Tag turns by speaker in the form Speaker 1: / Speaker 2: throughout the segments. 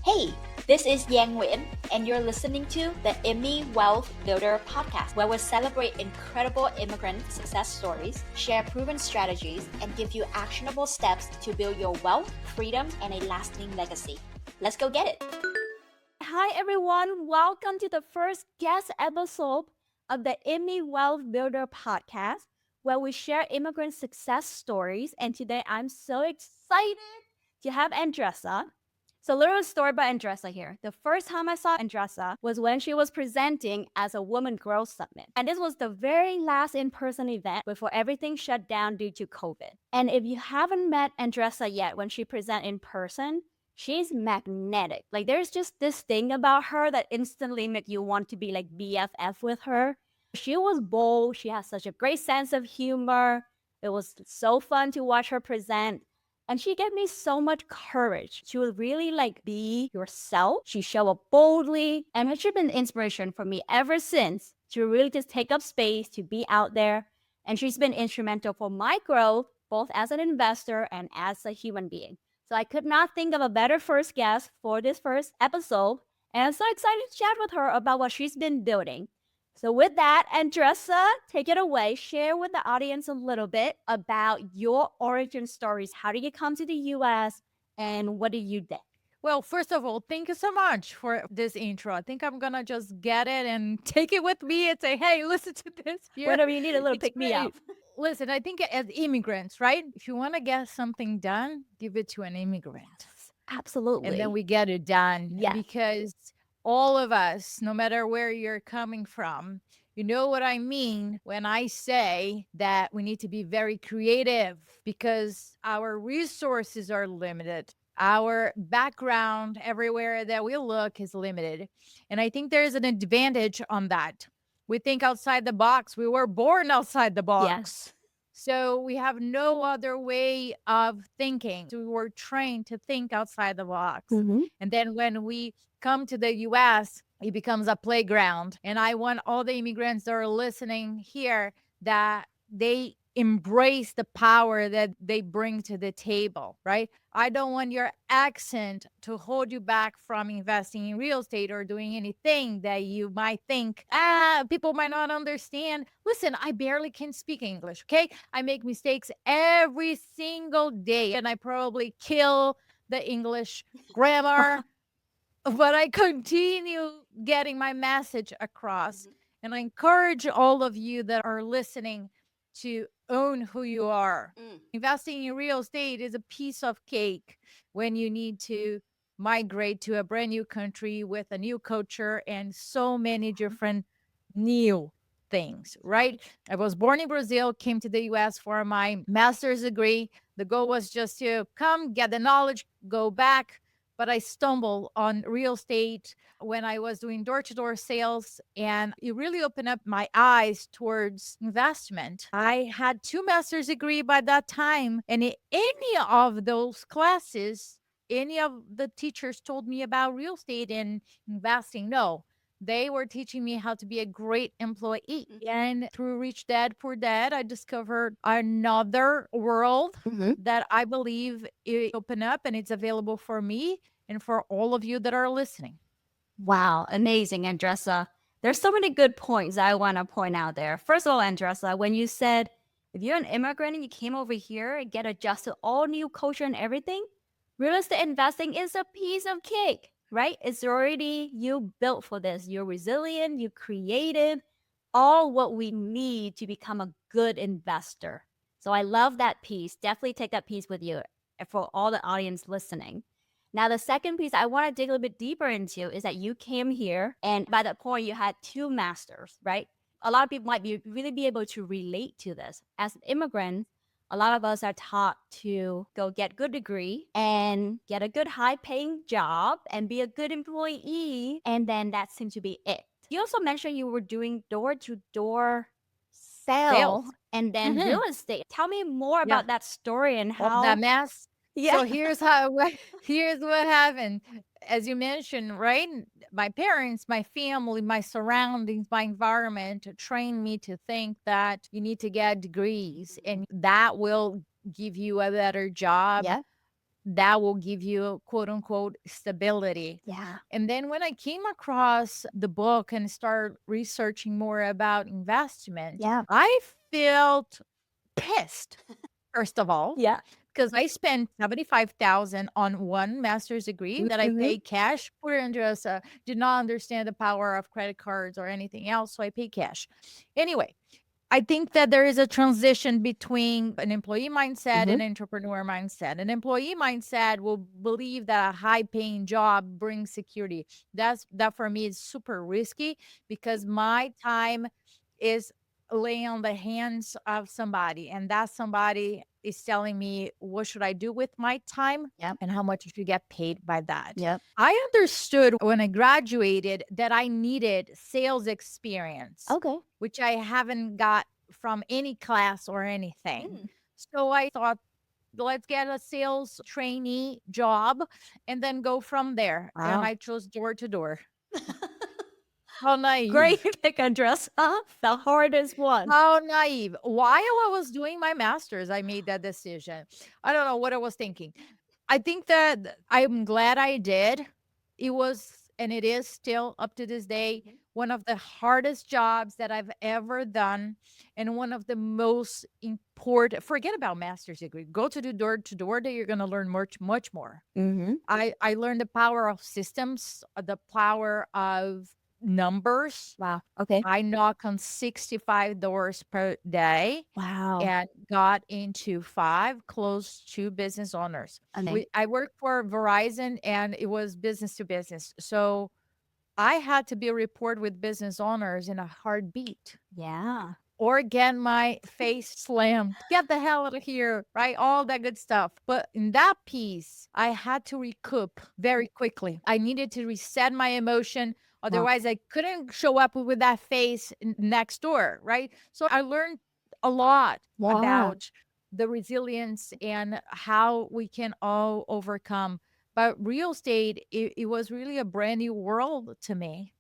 Speaker 1: Hey, this is Giang Nguyen, and you're listening to the Immi-Wealth Builder Podcast, where we celebrate incredible immigrant success stories, share proven strategies, and give you actionable steps to build your wealth, freedom, and a lasting legacy. Let's go get it.
Speaker 2: Hi, everyone. Welcome to the first guest episode of the Immi-Wealth Builder Podcast, where we share immigrant success stories. And today I'm so excited to have Andresa. So a little story about Andresa here. The first time I saw Andresa was when she was presenting as a Woman Growth Summit. And this was the very last in-person event before everything shut down due to COVID. And if you haven't met Andresa yet when she presents in person, she's magnetic. Like there's just this thing about her that instantly make you want to be like BFF with her. She was bold. She has such a great sense of humor. It was so fun to watch her present. And she gave me so much courage. She would really like be yourself. She showed up boldly and she's been an inspiration for me ever since to really just take up space, to be out there. And she's been instrumental for my growth, both as an investor and as a human being. So I could not think of a better first guest for this first episode. And I'm so excited to chat with her about what she's been building. So with that, Andresa, take it away. Share with the audience a little bit about your origin stories. How did you come to the U.S. and what did you do?
Speaker 3: Well, first of all, thank you so much for this intro. I think I'm going to just get it and take it with me and say, hey, listen to this.
Speaker 2: Whenever you need a little pick me up.
Speaker 3: Listen, I think as immigrants, right? If you want to get something done, give it to an immigrant.
Speaker 2: Absolutely.
Speaker 3: And then we get it done.
Speaker 2: Yeah.
Speaker 3: Because all of us, no matter where you're coming from, you know what I mean when I say that we need to be very creative because our resources are limited. Our background everywhere that we look is limited. And I think there is an advantage on that. We think outside the box. We were born outside the box.
Speaker 2: Yes.
Speaker 3: So we have no other way of thinking. So we were trained to think outside the box.
Speaker 2: Mm-hmm.
Speaker 3: And then when we come to the US, it becomes a playground. And I want all the immigrants that are listening here that they embrace the power that they bring to the table, right? I don't want your accent to hold you back from investing in real estate or doing anything that you might think, people might not understand. Listen, I barely can speak English, okay? I make mistakes every single day and I probably kill the English grammar, but I continue getting my message across. Mm-hmm. And I encourage all of you that are listening to own who you are. Investing in real estate is a piece of cake when you need to migrate to a brand new country with a new culture and so many different new things, right? I was born in Brazil, came to the US for my master's degree. The goal was just to come, get the knowledge, go back. But I stumbled on real estate when I was doing door-to-door sales, and it really opened up my eyes towards investment. I had 2 master's degree by that time, and in any of those classes, any of the teachers told me about real estate and investing. No, they were teaching me how to be a great employee. And through Rich Dad, Poor Dad, I discovered another world that I believe it opened up and it's available for me and for all of you that are listening.
Speaker 2: Wow, amazing, Andresa. There's so many good points I want to point out there. First of all, Andresa, when you said, if you're an immigrant and you came over here and get adjusted to all new culture and everything, real estate investing is a piece of cake. Right? It's already you built for this. You're resilient, you're creative, all what we need to become a good investor. So I love that piece. Definitely take that piece with you for all the audience listening. Now, the second piece I want to dig a little bit deeper into is that you came here and by that point you had 2 masters, right? A lot of people might really be able to relate to this. As immigrants, a lot of us are taught to go get good degree and get a good high paying job and be a good employee. And then that seems to be it. You also mentioned you were doing door-to-door sales and then real estate. Tell me more about that story and how
Speaker 3: that mess.
Speaker 2: Yeah.
Speaker 3: So here's what happened. As you mentioned, right? My parents, my family, my surroundings, my environment trained me to think that you need to get degrees and that will give you a better job.
Speaker 2: Yeah.
Speaker 3: that will give you quote unquote stability.
Speaker 2: Yeah.
Speaker 3: And then when I came across the book and started researching more about investment,
Speaker 2: Yeah.
Speaker 3: I felt pissed, first of all,
Speaker 2: Yeah.
Speaker 3: because I spent 75,000 on one master's degree that I
Speaker 2: Mm-hmm.
Speaker 3: paid cash. Poor Andresa did not understand the power of credit cards or anything else, so I paid cash. Anyway, I think that there is a transition between an employee mindset
Speaker 2: Mm-hmm.
Speaker 3: and entrepreneur mindset. An employee mindset will believe that a high paying job brings security. That for me is super risky because my time is laying on the hands of somebody, and that somebody is telling me what should I do with my time
Speaker 2: Yep.
Speaker 3: and how much I should get paid by that.
Speaker 2: Yep.
Speaker 3: I understood when I graduated that I needed sales experience,
Speaker 2: Okay.
Speaker 3: which I haven't got from any class or anything.
Speaker 2: Mm.
Speaker 3: So I thought, let's get a sales trainee job and then go from there. And
Speaker 2: Wow.
Speaker 3: I chose door to door. How
Speaker 2: Great
Speaker 3: naive.
Speaker 2: pick, Andres. The hardest one.
Speaker 3: How naive. While I was doing my master's, I made that decision. I don't know what I was thinking. I think that I'm glad I did. It was, and it is still up to this day, one of the hardest jobs that I've ever done. And one of the most important, forget about master's degree, go to the door to door that you're going to learn much, much more.
Speaker 2: Mm-hmm.
Speaker 3: I learned the power of systems, the power of numbers.
Speaker 2: Wow. Okay.
Speaker 3: I knock on 65 doors per day
Speaker 2: Wow.
Speaker 3: and got into 5 close to business owners.
Speaker 2: Amazing.
Speaker 3: I worked for Verizon and it was business to business. So I had to be a report with business owners in a heartbeat
Speaker 2: Yeah.
Speaker 3: or get my face slammed. Get the hell out of here, right? All that good stuff. But in that piece, I had to recoup very quickly. I needed to reset my emotion.
Speaker 2: Wow.
Speaker 3: Otherwise, I couldn't show up with that face next door, right? So I learned a lot
Speaker 2: Wow.
Speaker 3: about the resilience and how we can all overcome. But real estate, it was really a brand new world to me.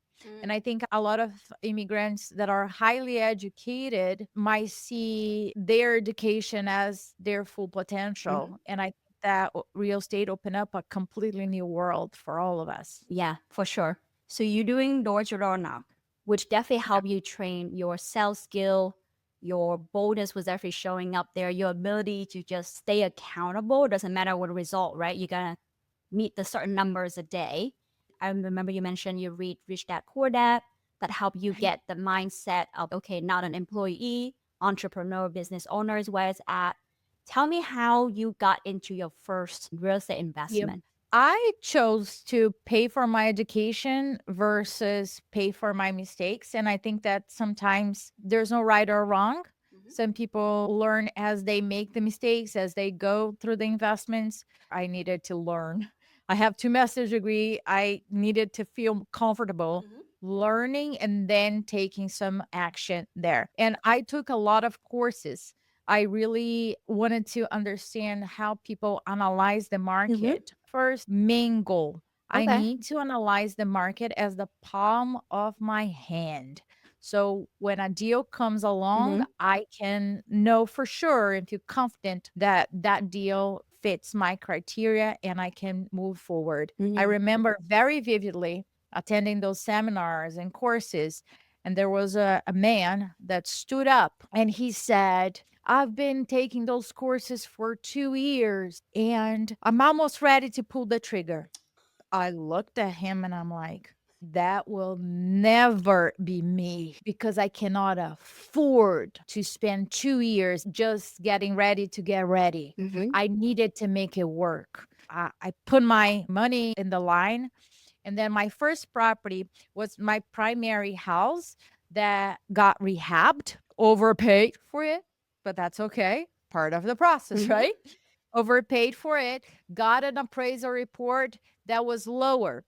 Speaker 3: And I think a lot of immigrants that are highly educated might see their education as their full potential. And I think that real estate opened up a completely new world for all of us.
Speaker 2: Yeah, for sure. So you're doing door to door now, which definitely help you train your sales skill. Your boldness was definitely showing up there. Your ability to just stay accountable doesn't matter what the result, right? You gotta meet the certain numbers a day. I remember you mentioned you read Rich Dad Poor Dad that help you get the mindset of okay, not an employee, entrepreneur, business owner is where it's at. Tell me how you got into your first real estate investment.
Speaker 3: I chose to pay for my education versus pay for my mistakes. And I think that sometimes there's no right or wrong. Some people learn as they make the mistakes, as they go through the investments. I needed to learn. I have 2 master's degree. I needed to feel comfortable learning and then taking some action there. And I took a lot of courses. I really wanted to understand how people analyze the market. First, main goal. I
Speaker 2: Okay.
Speaker 3: need to analyze the market as the palm of my hand. So when a deal comes along, I can know for sure and feel confident that that deal fits my criteria and I can move forward. I remember very vividly attending those seminars and courses. And there was a man that stood up and he said, I've been taking those courses for 2 years and I'm almost ready to pull the trigger. I looked at him and I'm like, that will never be me because I cannot afford to spend 2 years just getting ready to get ready. I needed to make it work. I put my money in the line. And then my first property was my primary house that got rehabbed, overpaid for it, but that's okay. Part of the process, right? Overpaid for it, got an appraisal report that was lower.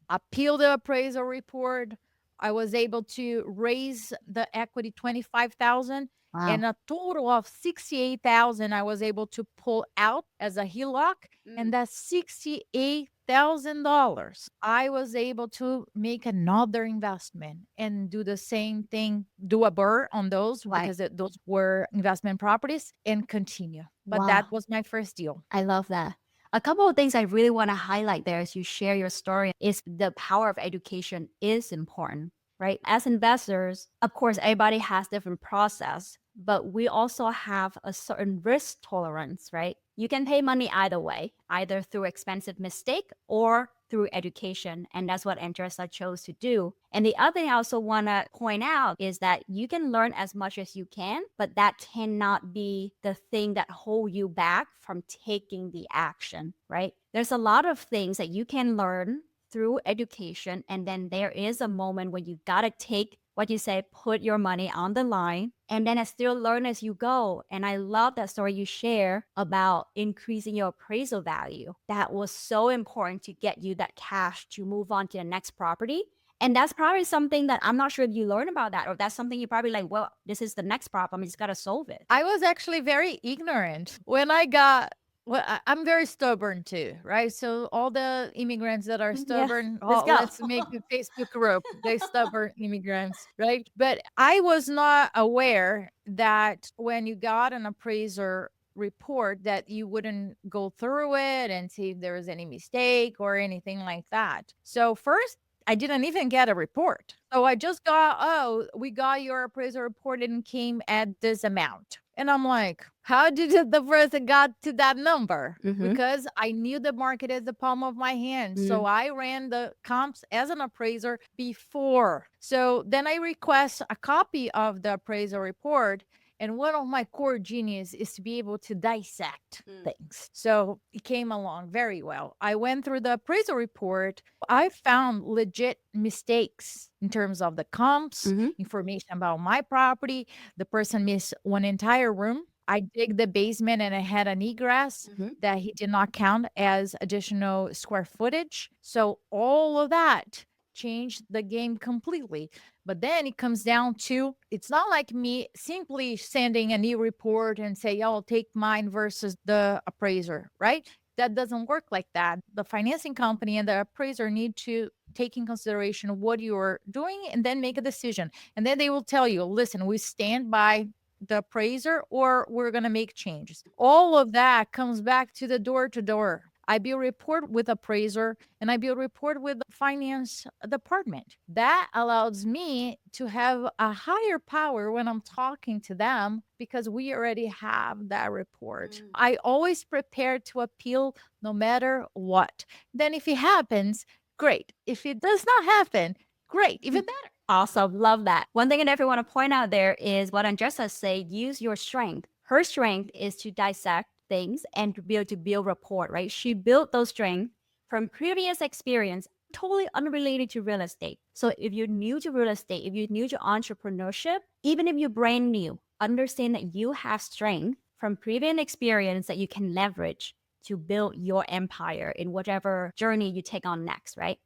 Speaker 3: Appealed the appraisal report. I was able to raise the equity 25,000 and a total of 68,000 I was able to pull out as a HELOC, and that's $68,000. I was able to make another investment and do the same thing, do a BRRRR on those because those were investment properties and continue. But that was my first deal.
Speaker 2: I love that. A couple of things I really want to highlight there as you share your story is the power of education is important, right? As investors, of course, everybody has different process, but we also have a certain risk tolerance, right? You can pay money either way, either through expensive mistake or through education. And that's what Andresa chose to do. And the other thing I also want to point out is that you can learn as much as you can, but that cannot be the thing that hold you back from taking the action, right? There's a lot of things that you can learn through education. And then there is a moment when you got to take what you say, put your money on the line, and then I still learn as you go. And I love that story you share about increasing your appraisal value. That was so important to get you that cash to move on to the next property. And that's probably something that I'm not sure if you learn about that, or that's something you probably like, well, this is the next problem. I just got to solve it.
Speaker 3: I was actually very ignorant when I got. Well, I'm very stubborn too, right? So all the immigrants that are stubborn,
Speaker 2: let's go.
Speaker 3: let's make a Facebook group. They stubborn immigrants, right? But I was not aware that when you got an appraiser report that you wouldn't go through it and see if there was any mistake or anything like that. So first, I didn't even get a report. So I just got, oh, we got your appraisal report and came at this amount. And I'm like, how did the person got to that number? Because I knew the market as the palm of my hand. So I ran the comps as an appraiser before. So then I request a copy of the appraisal report. And one of my core genius is to be able to dissect things. So it came along very well. I went through the appraisal report. I found legit mistakes in terms of the comps, information about my property. The person missed one entire room. I dig the basement and I had an egress that he did not count as additional square footage. So all of that changed the game completely. But then it comes down to, it's not like me simply sending a new report and say, oh, I'll take mine versus the appraiser, right? That doesn't work like that. The financing company and the appraiser need to take in consideration what you're doing and then make a decision. And then they will tell you, listen, we stand by the appraiser or we're going to make changes. All of that comes back to the door to door. I build report with appraiser and I build report with the finance department. That allows me to have a higher power when I'm talking to them because we already have that report. I always prepare to appeal no matter what. Then if it happens, great. If it does not happen, great, even better.
Speaker 2: Awesome. Love that. One thing I definitely want to point out there is what Andresa said, use your strength. Her strength is to dissect things and to be able to build rapport, right? She built those strengths from previous experience, totally unrelated to real estate. So if you're new to real estate, if you're new to entrepreneurship, even if you're brand new, understand that you have strength from previous experience that you can leverage to build your empire in whatever journey you take on next, right?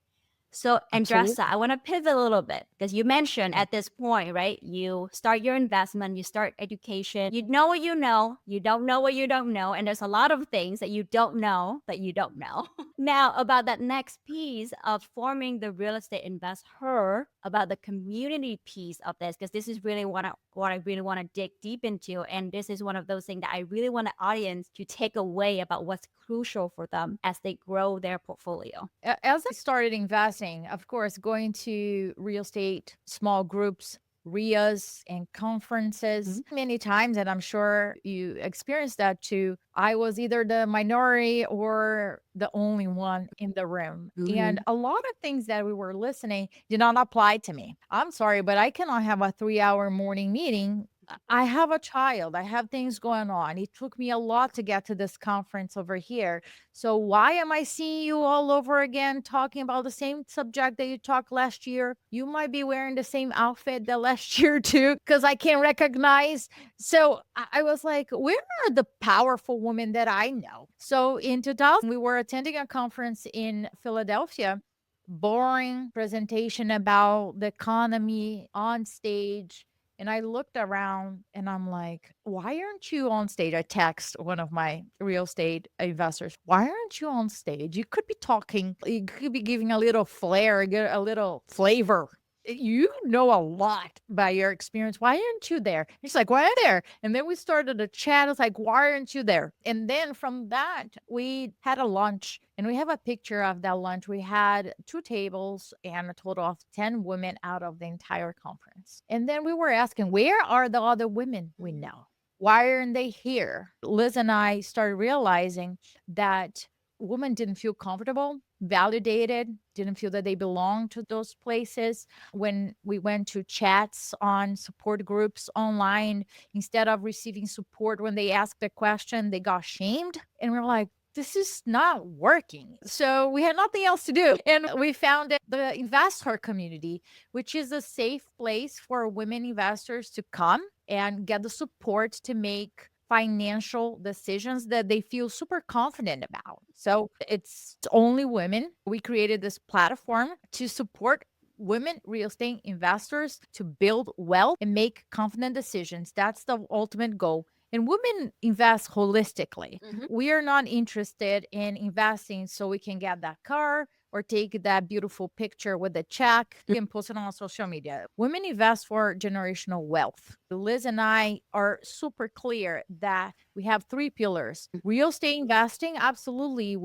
Speaker 2: So, Andresa, I want to pivot a little bit because you mentioned at this point, right? You start your investment, you start education. You know what you know. You don't know what you don't know. And there's a lot of things that you don't know that you don't know. Now, about that next piece of forming the Real Estate InvestHER, about the community piece of this, because this is really what I really want to dig deep into. And this is one of those things that I really want the audience to take away about what's crucial for them as they grow their portfolio.
Speaker 3: As I started investing, of course, going to real estate small groups, RIAs and conferences many times, and I'm sure you experienced that too. I was either the minority or the only one in the room. And a lot of things that we were listening did not apply to me. I'm sorry, but I cannot have a 3-hour morning meeting. I have a child. I have things going on. It took me a lot to get to this conference over here. So why am I seeing you all over again talking about the same subject that you talked last year? You might be wearing the same outfit that last year too, because I can't recognize. So I was like, where are the powerful women that I know? So in 2000, we were attending a conference in Philadelphia. Boring presentation about the economy on stage. And I looked around and I'm like, why aren't you on stage? I text one of my real estate investors, why aren't you on stage? You could be talking, you could be giving a little flair, a little flavor. you know a lot by your experience. Why aren't you there? He's like, why are you there? And then we started a chat. I was like, why aren't you there? And then from that, we had a lunch, and we have a picture of that lunch. We had 2 tables and a total of 10 women out of the entire conference. And then we were asking, where are the other women we know? Why aren't they here? Liz and I started realizing that women didn't feel comfortable, validated, didn't feel that they belonged to those places. When we went to chats on support groups online, instead of receiving support when they asked the question, they got shamed. And we're like, this is not working. So we had nothing else to do. And we founded the InvestHER community, which is a safe place for women investors to come and get the support to make financial decisions that they feel super confident about. So it's only women. We created this platform to support women real estate investors to build wealth and make confident decisions. That's the ultimate goal. And women invest holistically. We are not interested in investing so we can get that car or take that beautiful picture with a check and post it on social media. Women invest for generational wealth. Liz and I are super clear that we have 3 pillars. Real estate investing, absolutely.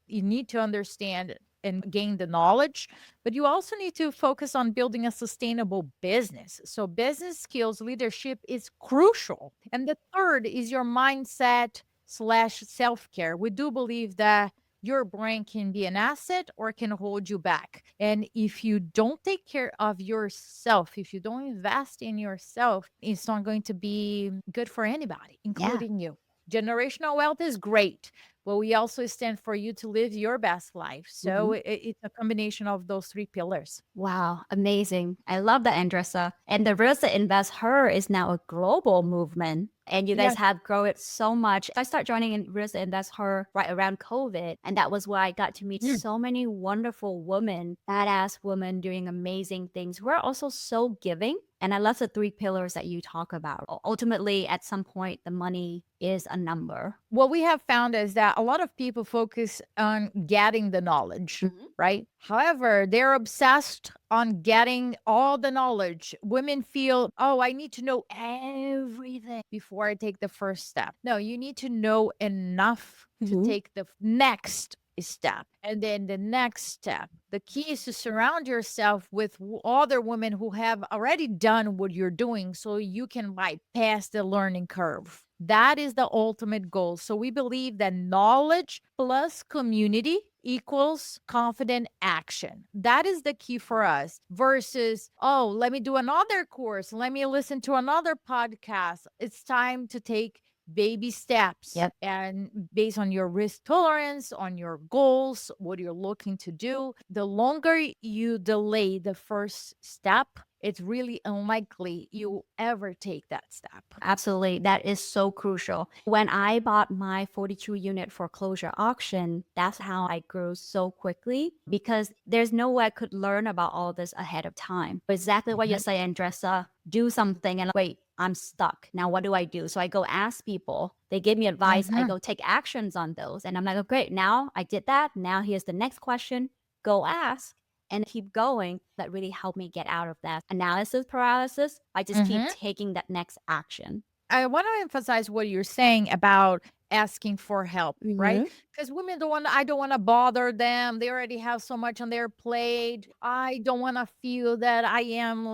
Speaker 3: You need to understand and gain the knowledge, but you also need to focus on building a sustainable business. So business skills, leadership is crucial. And the third is your mindset / self-care. We do believe that your brain can be an asset or can hold you back. And if you don't take care of yourself, if you don't invest in yourself, it's not going to be good for anybody, including you. Generational wealth is great, but we also stand for you to live your best life. So it's a combination of those 3 pillars.
Speaker 2: Wow, amazing. I love that, Andresa. And the Real Estate InvestHER is now a global movement. And you guys have grown it so much. I started joining in Real Estate InvestHER right around COVID. And that was where I got to meet so many wonderful women, badass women doing amazing things who are also so giving. And I love the 3 pillars that you talk about. Ultimately, at some point, the money is a number.
Speaker 3: What we have found is that a lot of people focus on getting the knowledge, right? However, they're obsessed on getting all the knowledge. Women feel, oh, I need to know everything before I take the first step. No, you need to know enough to take the next step. And then the next step. The key is to surround yourself with other women who have already done what you're doing so you can bypass the learning curve. That is the ultimate goal. So we believe that knowledge plus community equals confident action. That is the key for us versus, oh, let me do another course. Let me listen to another podcast. It's time to take baby steps. And based on your risk tolerance, on your goals, what you're looking to do, the longer you delay the first step, it's really unlikely you ever take that step.
Speaker 2: Absolutely. That is so crucial. When I bought my 42 unit foreclosure auction, that's how I grew so quickly because there's no way I could learn about all this ahead of time. But exactly what you say, Andresa, do something and wait, I'm stuck. Now, what do I do? So I go ask people. They give me advice. I go take actions on those. And I'm like, oh, great. Now I did that. Now here's the next question. Go ask and keep going. That really helped me get out of that analysis paralysis. I just keep taking that next action.
Speaker 3: I want to emphasize what you're saying about asking for help, right? Because women I don't want to bother them. They already have so much on their plate. I don't want to feel that I am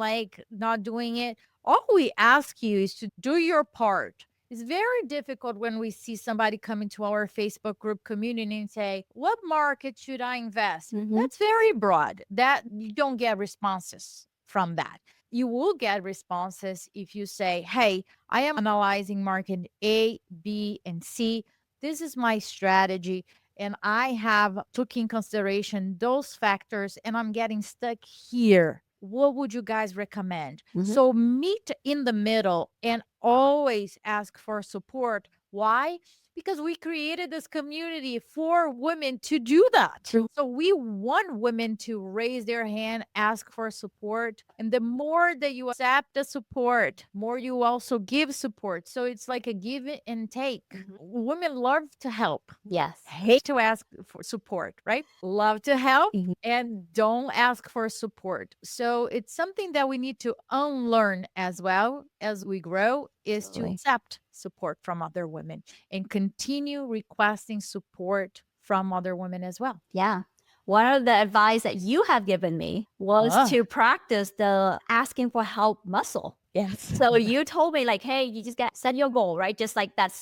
Speaker 3: not doing it. All we ask you is to do your part. It's very difficult when we see somebody come into our Facebook group community and say, what market should I invest? That's very broad. That you don't get responses from that. You will get responses if you say, hey, I am analyzing market A, B, and C. This is my strategy. And I have took in consideration those factors and I'm getting stuck here. What would you guys recommend? So meet in the middle and always ask for support. Why? because we created this community for women to do that.
Speaker 2: True.
Speaker 3: So we want women to raise their hand, ask for support. And the more that you accept the support, more you also give support. So it's like a give and take. Women love to help,
Speaker 2: Yes.
Speaker 3: hate to ask for support, right? Love to help
Speaker 2: Mhm.
Speaker 3: and don't ask for support. So it's something that we need to unlearn as well as we grow, is to
Speaker 2: Absolutely.
Speaker 3: accept support from other women and continue requesting support from other women as well.
Speaker 2: Yeah. One of the advice that you have given me was
Speaker 3: Ah.
Speaker 2: to practice the asking for help muscle.
Speaker 3: Yes.
Speaker 2: So you told me like, hey, you just got set your goal, right? Just like that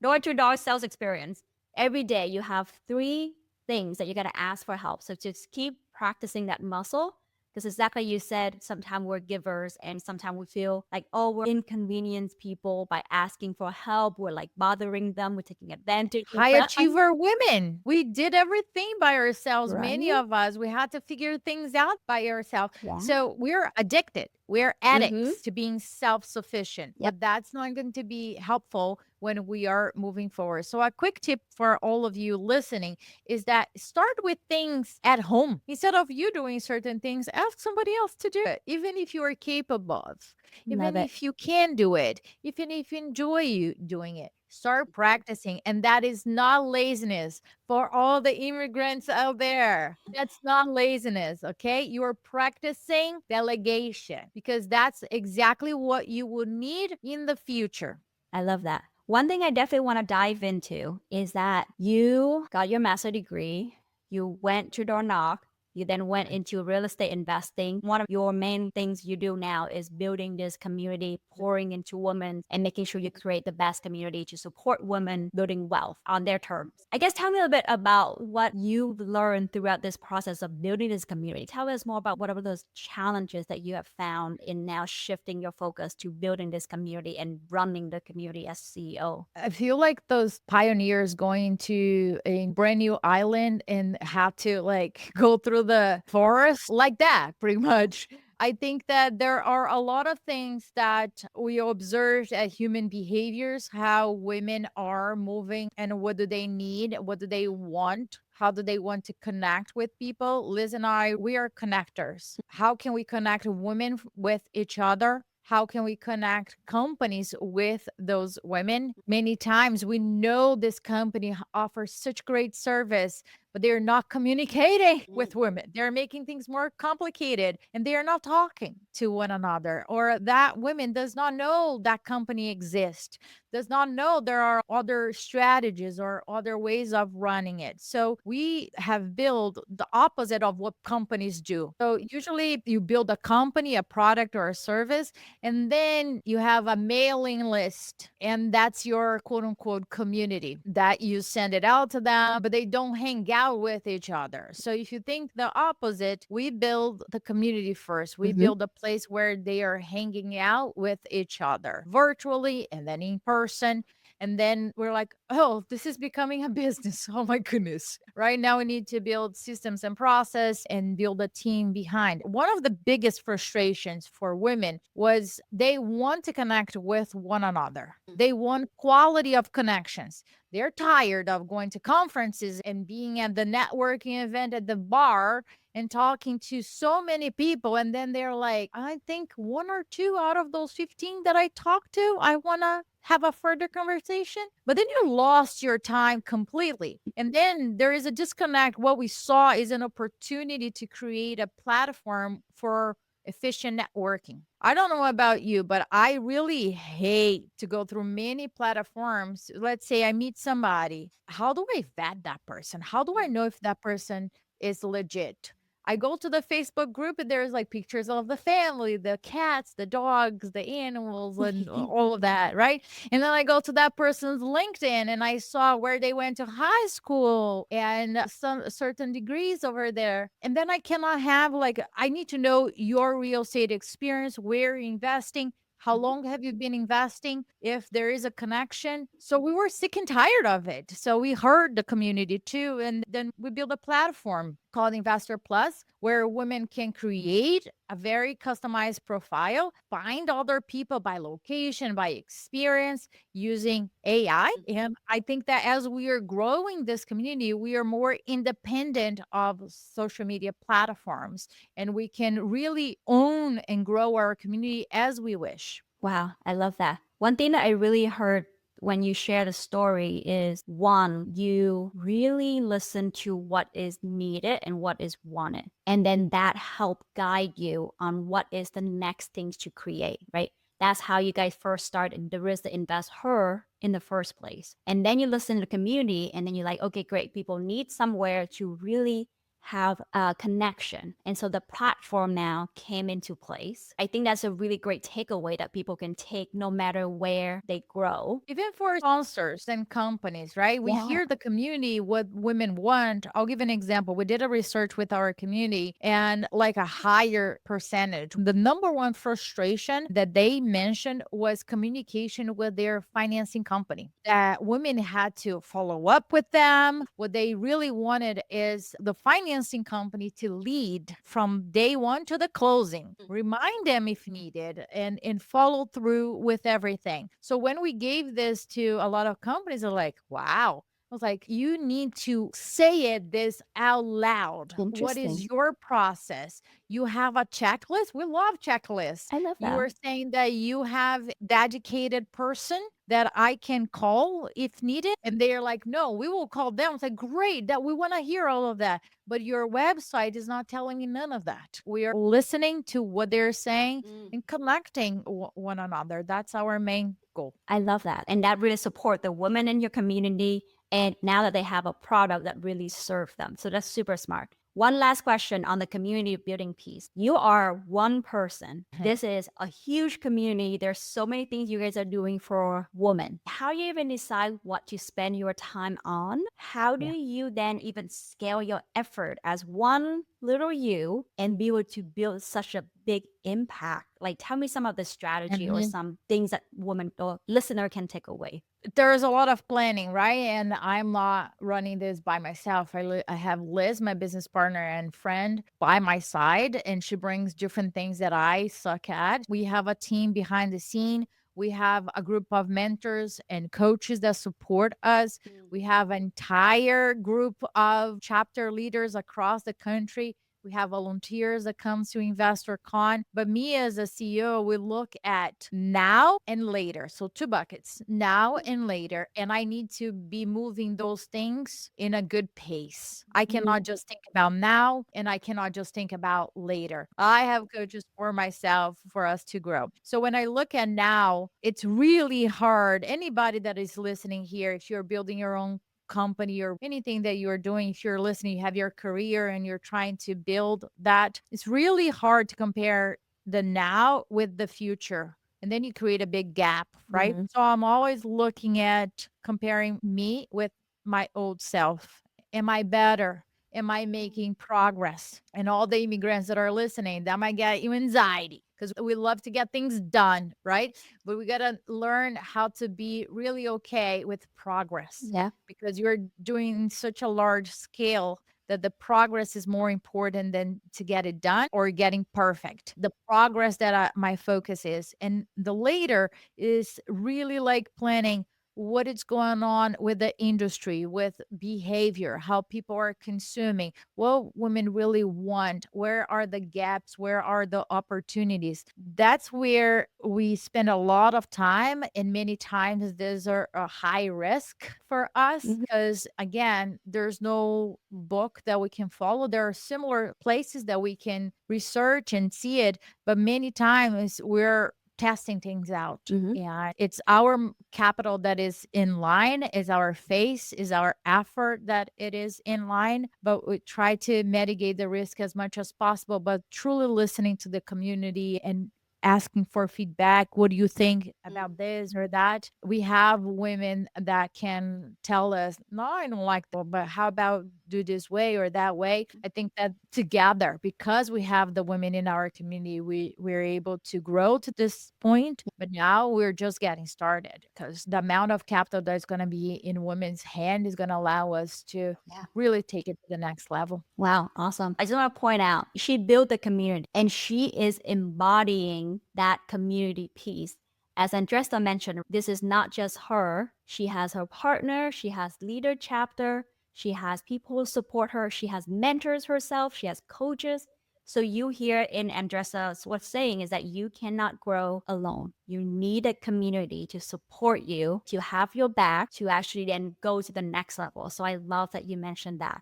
Speaker 2: door-to-door sales experience. Every day you have 3 things that you got to ask for help. So just keep practicing that muscle. Because exactly you said, sometimes we're givers and sometimes we feel like, oh, we're inconvenience people by asking for help. We're like bothering them. We're taking advantage of
Speaker 3: High
Speaker 2: them.
Speaker 3: achiever women. We did everything by ourselves. Many
Speaker 2: Right?
Speaker 3: of us, we had to figure things out by ourselves.
Speaker 2: Yeah.
Speaker 3: So we're addicted. We're addicts to being self-sufficient.
Speaker 2: Yep.
Speaker 3: But that's not going to be helpful when we are moving forward. So a quick tip for all of you listening is that start with things at home. Instead of you doing certain things, ask somebody else to do it, even if you are capable of, even
Speaker 2: Love it.
Speaker 3: if you can do it, even if you enjoy you doing it. Start practicing. And that is not laziness for all the immigrants out there. That's not laziness, okay? You are practicing delegation because that's exactly what you will need in the future.
Speaker 2: I love that. One thing I definitely want to dive into is that you got your master's degree, you went to door knock, you then went into real estate investing. One of your main things you do now is building this community, pouring into women, and making sure you create the best community to support women building wealth on their terms. I guess tell me a little bit about what you've learned throughout this process of building this community. Tell us more about what are those challenges that you have found in now shifting your focus to building this community and running the community as CEO.
Speaker 3: I feel like those pioneers going to a brand new island and had to like go through the forest like that, pretty much. I think that there are a lot of things that we observed as human behaviors, how women are moving and what do they need, what do they want, how do they want to connect with people. Liz and I, we are connectors. How can we connect women with each other? How can we connect companies with those women? Many times we know this company offers such great service, but they're not communicating with women. They're making things more complicated and they are not talking to one another, or that women does not know that company exists, does not know there are other strategies or other ways of running it. So we have built the opposite of what companies do. So usually you build a company, a product or a service, and then you have a mailing list, and that's your quote unquote community that you send it out to them, but they don't hang out with each other. So if you think the opposite, we build the community first. We build a place where they are hanging out with each other virtually and then in person. And then we're like, oh, this is becoming a business. Oh my goodness. Right now, we need to build systems and process and build a team behind. One of the biggest frustrations for women was they want to connect with one another. They want quality of connections. They're tired of going to conferences and being at the networking event at the bar and talking to so many people. And then they're like, I think 1 or 2 out of those 15 that I talked to, I want to have a further conversation. But then you lost your time completely. And then there is a disconnect. What we saw is an opportunity to create a platform for efficient networking. I don't know about you, but I really hate to go through many platforms. Let's say I meet somebody. How do I vet that person? How do I know if that person is legit? I go to the Facebook group and there's like pictures of the family, the cats, the dogs, the animals, and all of that, right? And then I go to that person's LinkedIn and I saw where they went to high school and some certain degrees over there. And then I cannot have like, I need to know your real estate experience, where you're investing. How long have you been investing? If there is a connection. So we were sick and tired of it. So we heard the community too. And then we built a platform. called Investor Plus, where women can create a very customized profile, find other people by location, by experience using AI. And I think that as we are growing this community, we are more independent of social media platforms and we can really own and grow our community as we wish.
Speaker 2: Wow, I love that. One thing that I really heard when you share the story is one, you really listen to what is needed and what is wanted. And then that help guide you on what is the next things to create, right? That's how you guys first started the Real Estate InvestHER in the first place. And then you listen to the community and then you're like, okay, great. People need somewhere to really have a connection. And so the platform now came into place. I think that's a really great takeaway that people can take no matter where they grow.
Speaker 3: Even for sponsors and companies, right? We
Speaker 2: Yeah.
Speaker 3: hear the community what women want. I'll give an example. We did a research with our community and like a higher percentage. The number one frustration that they mentioned was communication with their financing company. That women had to follow up with them. What they really wanted is the financing company to lead from day one to the closing, remind them if needed, and follow through with everything. So when we gave this to a lot of companies, they're like, wow. I was like, you need to say this out loud. What is
Speaker 2: Interesting.
Speaker 3: your process? You have a checklist. We love checklists.
Speaker 2: I love
Speaker 3: You
Speaker 2: that.
Speaker 3: were saying that you have dedicated person that I can call if needed. And they're like, no, we will call them. It's like, great, that we want to hear all of that. But your website is not telling me none of that. We are listening to what they're saying and connecting one another. That's our main goal.
Speaker 2: I love that. And that really support the women in your community. And now that they have a product that really serves them. So that's super smart. One last question on the community building piece. You are one person. This is a huge community. There's so many things you guys are doing for women. How do you even decide what to spend your time on? How do you then even scale your effort as one little you and be able to build such a big impact? Like, tell me some of the strategy or some things that women or listener can take away.
Speaker 3: There's a lot of planning, right? And I'm not running this by myself. I have Liz, my business partner and friend, by my side, and she brings different things that I suck at. We have a team behind the scene. We have a group of mentors and coaches that support us. We have an entire group of chapter leaders across the country. We have volunteers that comes to InvestorCon. But me as a CEO, we look at now and later. So 2 buckets, now and later. And I need to be moving those things in a good pace. I cannot just think about now and I cannot just think about later. I have coaches for myself for us to grow. So when I look at now, it's really hard. Anybody that is listening here, if you're building your own company or anything that you're doing, if you're listening, you have your career and you're trying to build that, it's really hard to compare the now with the future. And then you create a big gap, right? So I'm always looking at comparing me with my old self. Am I better? Am I making progress? And all the immigrants that are listening, that might get you anxiety because we love to get things done, right? But we got to learn how to be really okay with progress.
Speaker 2: Yeah.
Speaker 3: Because you're doing such a large scale that the progress is more important than to get it done or getting perfect. The progress that my focus is. And the later is really like planning what is going on with the industry, with behavior, how people are consuming, what women really want, where are the gaps, where are the opportunities. That's where we spend a lot of time. And many times there's a high risk for us because, again, there's no book that we can follow. There are similar places that we can research and see it, but many times we're testing things out. Yeah, it's our capital that is in line, is our face, is our effort that it is in line, but we try to mitigate the risk as much as possible, but truly listening to the community and asking for feedback. What do you think about this or that? We have women that can tell us, no, I don't like that, but how about do this way or that way? I think that together, because we have the women in our community, we're able to grow to this point. But now we're just getting started, because the amount of capital that's going to be in women's hand is going to allow us to really take it to the next level.
Speaker 2: Wow, awesome. I just want to point out, she built the community and she is embodying that community piece. As Andresa mentioned, this is not just her. She has her partner, she has leader chapter, she has people who support her, she has mentors herself, she has coaches. So you hear in Andresa's what's saying is that you cannot grow alone. You need a community to support you, to have your back, to actually then go to the next level. So I love that you mentioned that.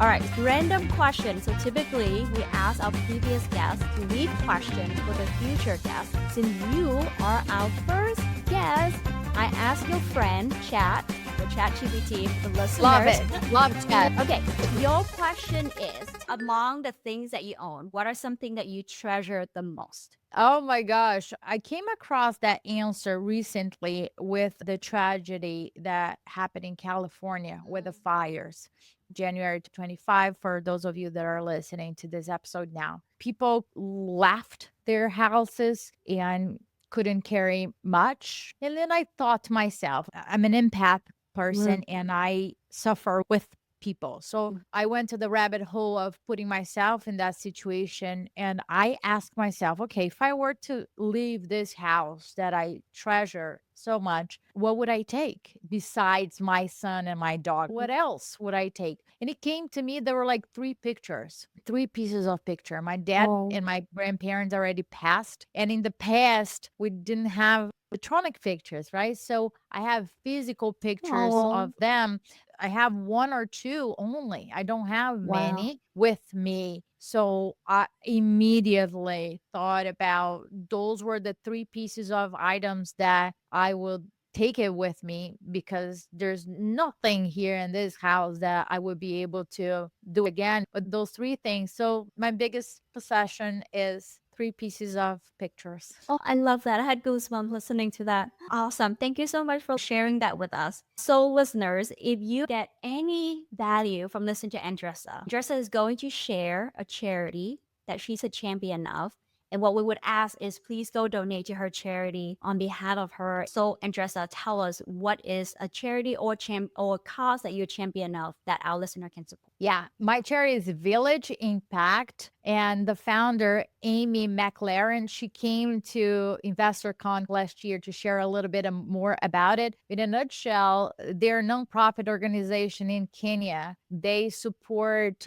Speaker 2: All right, random question. So typically we ask our previous guests to leave questions for the future guests. Since you are our first guest, I ask your friend, Chat, or ChatGPT, the listeners.
Speaker 3: Love it. Love chat.
Speaker 2: Okay, your question is, among the things that you own, what are something that you treasure the most?
Speaker 3: Oh my gosh. I came across that answer recently with the tragedy that happened in California with the fires, January 25, for those of you that are listening to this episode now. People left their houses and couldn't carry much. And then I thought to myself, I'm an empath person and I suffer with people. So I went to the rabbit hole of putting myself in that situation. And I asked myself, okay, if I were to leave this house that I treasure so much, what would I take besides my son and my dog? What else would I take? And it came to me, there were like three pieces of picture. My dad and my grandparents already passed. And in the past, we didn't have electronic pictures, right? So I have physical pictures of them. I have one or two only. I don't have many with me. So I immediately thought about those were the three pieces of items that I would take it with me, because there's nothing here in this house that I would be able to do again with those three things. So my biggest possession is three pieces of pictures.
Speaker 2: Oh, I love that. I had goosebumps listening to that. Awesome. Thank you so much for sharing that with us. So, listeners, if you get any value from listening to Andresa, Andresa is going to share a charity that she's a champion of. And what we would ask is please go donate to her charity on behalf of her. So, Andresa, tell us what is a charity or a cause that you're a champion of that our listener can support.
Speaker 3: Yeah, my charity is Village Impact. And the founder, Amy McLaren, she came to InvestorCon last year to share a little bit more about it. In a nutshell, they're a nonprofit organization in Kenya. They support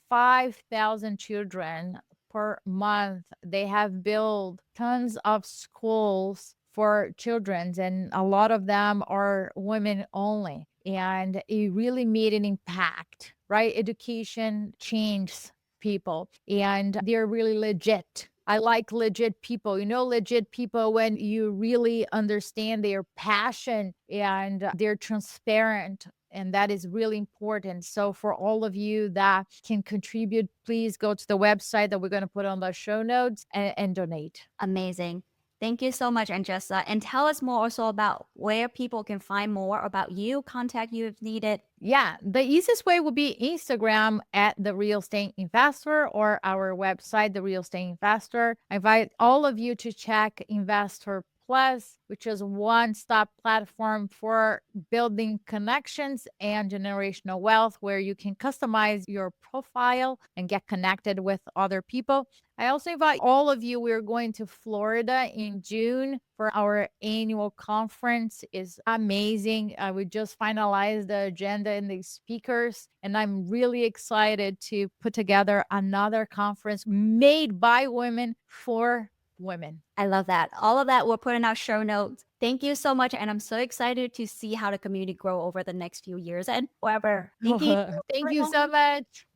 Speaker 3: 5,000 children per month. They have built tons of schools for children, and a lot of them are women only. And it really made an impact, right? Education changes people, and they're really legit. I like legit people. Legit people when you really understand their passion and they're transparent. And that is really important. So for all of you that can contribute, please go to the website that we're going to put on the show notes and donate.
Speaker 2: Amazing. Thank you so much, Andresa. And tell us more also about where people can find more about you, contact you if needed.
Speaker 3: Yeah, the easiest way would be Instagram at The Real Estate InvestHER or our website, The Real Estate InvestHER. I invite all of you to check InvestHER Plus, which is a one-stop platform for building connections and generational wealth, where you can customize your profile and get connected with other people. I also invite all of you. We're going to Florida in June for our annual conference. It's amazing. We just finalized the agenda and the speakers, and I'm really excited to put together another conference made by women for women.
Speaker 2: I love that. All of that we'll put in our show notes. Thank you so much. And I'm so excited to see how the community grow over the next few years and forever. Thank you.
Speaker 3: Thank you so much.